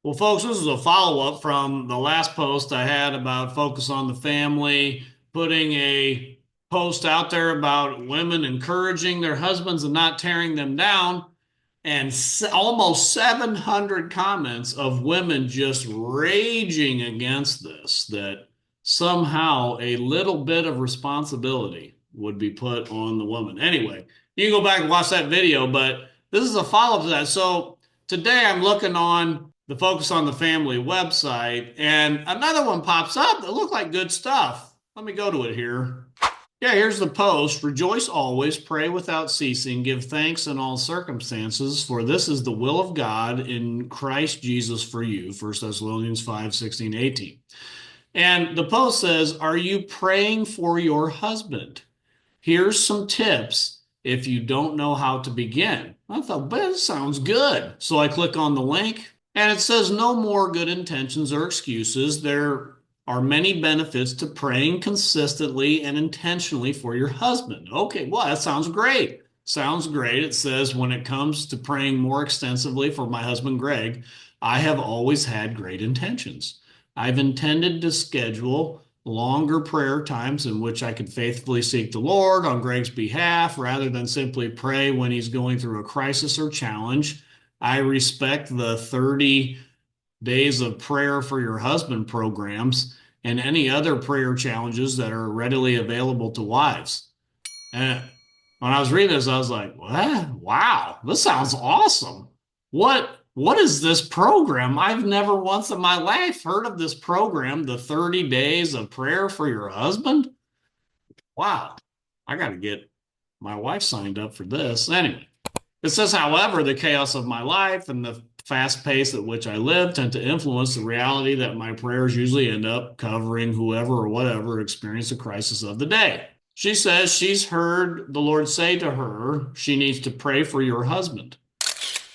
Well, folks, this is a follow-up from the last post I had about focus on the family, putting a post out there about women encouraging their husbands and not tearing them down, and almost 700 comments of women just raging against this, that somehow a little bit of responsibility would be put on the woman. Anyway, you can go back and watch that video, but this is a follow-up to that. So today I'm looking on the Focus on the Family website, and another one pops up that looked like good stuff. Let me go to it here. Yeah, here's the post. Rejoice always, pray without ceasing, give thanks in all circumstances, for this is the will of God in Christ Jesus for you. 1 Thessalonians 5:16, 18. And the post says, are you praying for your husband? Here's some tips if you don't know how to begin. I thought, but it sounds good. So I click on the link and it says no more good intentions or excuses. There are many benefits to praying consistently and intentionally for your husband. Okay, well, that sounds great. Sounds great. It says when it comes to praying more extensively for my husband, Greg, I have always had great intentions. I've intended to schedule longer prayer times in which I could faithfully seek the Lord on Greg's behalf rather than simply pray when he's going through a crisis or challenge. I respect the 30 days of prayer for your husband programs and any other prayer challenges that are readily available to wives. And when I was reading this, I was like, what? Wow, this sounds awesome. What is this program? I've never once in my life heard of this program, the 30 days of prayer for your husband. Wow, I got to get my wife signed up for this. Anyway, it says, however, the chaos of my life and the fast pace at which I live tend to influence the reality that my prayers usually end up covering whoever or whatever experienced the crisis of the day. She says she's heard the Lord say to her she needs to pray for your husband.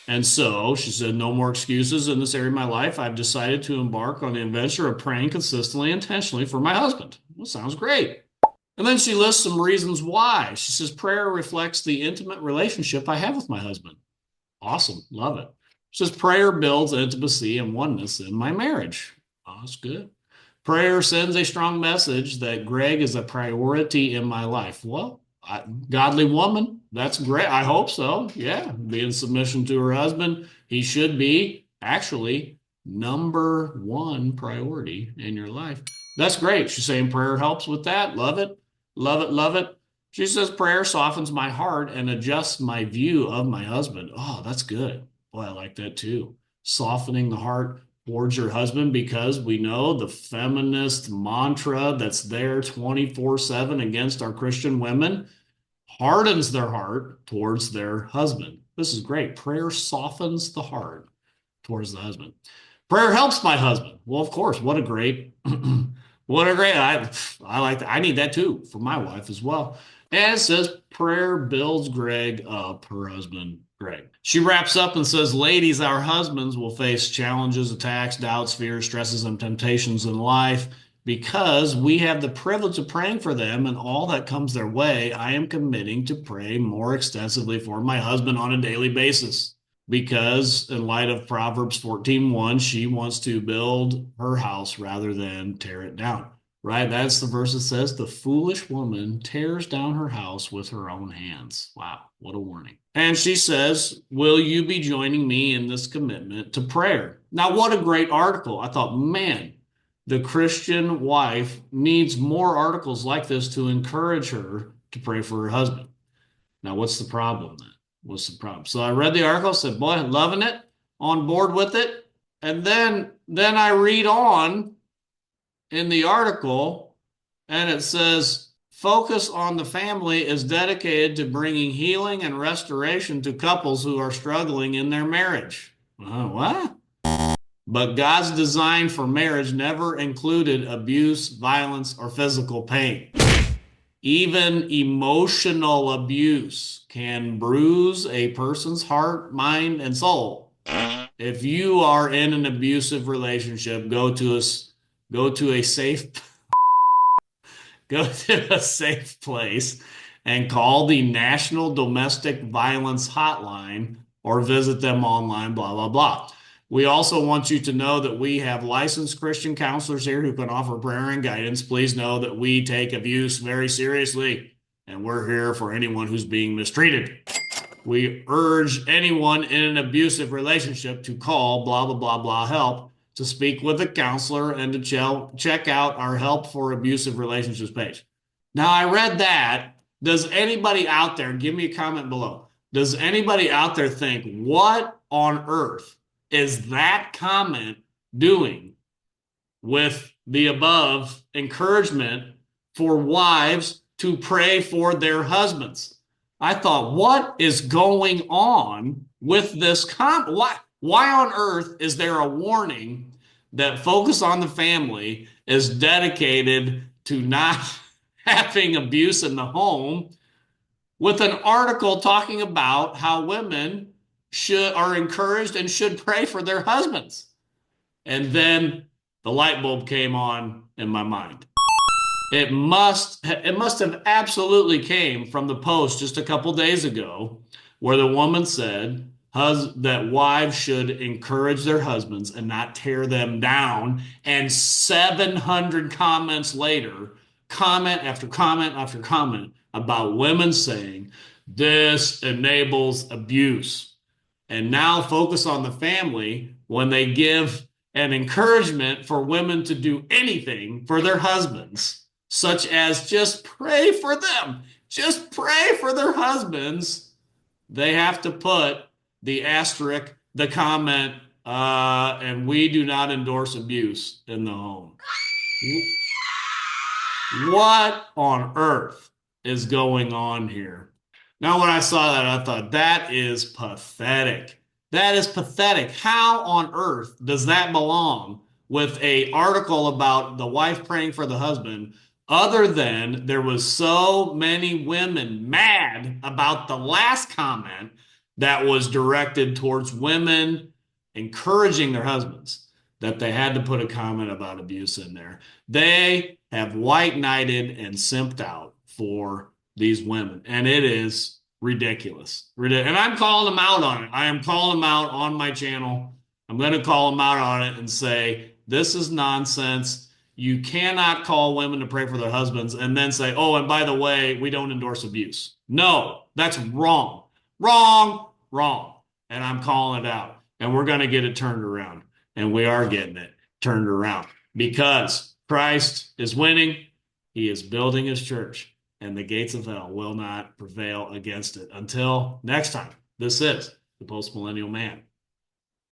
And so she said, no more excuses in this area of my life. I've decided to embark on the adventure of praying consistently and intentionally for my husband. Well, sounds great. And then she lists some reasons why. She says, prayer reflects the intimate relationship I have with my husband. Awesome. Love it. She says, prayer builds intimacy and oneness in my marriage. Oh, that's good. Prayer sends a strong message that Greg is a priority in my life. Well, godly woman, that's great. I hope so. Yeah, be in submission to her husband. He should be actually number one priority in your life. That's great. She's saying prayer helps with that. Love it. Love it. Love it. She says prayer softens my heart and adjusts my view of my husband. Oh, that's good. Boy, I like that too. Softening the heart towards your husband, because we know the feminist mantra that's there 24/7 against our Christian women hardens their heart towards their husband. This is great. Prayer softens the heart towards the husband. Prayer helps my husband. Well, of course, what a great, what a great, I like that. I need that too for my wife as well. And it says prayer builds Greg up, her husband, Greg. She wraps up and says, ladies, our husbands will face challenges, attacks, doubts, fears, stresses, and temptations in life. Because we have the privilege of praying for them and all that comes their way, I am committing to pray more extensively for my husband on a daily basis. Because in light of Proverbs 14:1, she wants to build her house rather than tear it down. Right? That's the verse that says, the foolish woman tears down her house with her own hands. Wow, what a warning. And she says, will you be joining me in this commitment to prayer? Now, what a great article. I thought, man, the Christian wife needs more articles like this to encourage her to pray for her husband. Now, what's the problem then? What's the problem? So I read the article, said, boy, loving it, on board with it. And then I read on in the article, and it says, focus on the family is dedicated to bringing healing and restoration to couples who are struggling in their marriage. What? But God's design for marriage never included abuse, violence, or physical pain. Even emotional abuse can bruise a person's heart, mind, and soul. If you are in an abusive relationship, go to a safe go to a safe place and call the National Domestic Violence Hotline or visit them online, blah, blah, blah. We also want you to know that we have licensed Christian counselors here who can offer prayer and guidance. Please know that we take abuse very seriously, and we're here for anyone who's being mistreated. We urge anyone in an abusive relationship to call blah, blah, blah, blah help, to speak with a counselor, and to check out our help for abusive relationships page. Now, I read that. Does anybody out there, give me a comment below. Does anybody out there think, what on earth is that comment doing with the above encouragement for wives to pray for their husbands? I thought, what is going on with this comment? Why on earth is there a warning that Focus on the Family is dedicated to not having abuse in the home, with an article talking about how women are encouraged and should pray for their husbands? And then the light bulb came on in my mind. It must have absolutely came from the post just a couple days ago where the woman said that wives should encourage their husbands and not tear them down. And 700 comments later, comment after comment after comment about women saying this enables abuse. And now Focus on the Family, when they give an encouragement for women to do anything for their husbands, such as just pray for them, just pray for their husbands, they have to put the asterisk, the comment, and we do not endorse abuse in the home. What on earth is going on here? Now, when I saw that, I thought, that is pathetic. That is pathetic. How on earth does that belong with an article about the wife praying for the husband, other than there was so many women mad about the last comment that was directed towards women encouraging their husbands, that they had to put a comment about abuse in there. They have white knighted and simped out for these women, and it is ridiculous. And I'm calling them out on it. I am calling them out on my channel. I'm going to call them out on it and say, this is nonsense. You cannot call women to pray for their husbands and then say, oh, and by the way, we don't endorse abuse. No, that's wrong. Wrong, wrong. And I'm calling it out. And we're going to get it turned around. And we are getting it turned around because Christ is winning. He is building his church, and the gates of hell will not prevail against it. Until next time, this is the Post Millennial Man.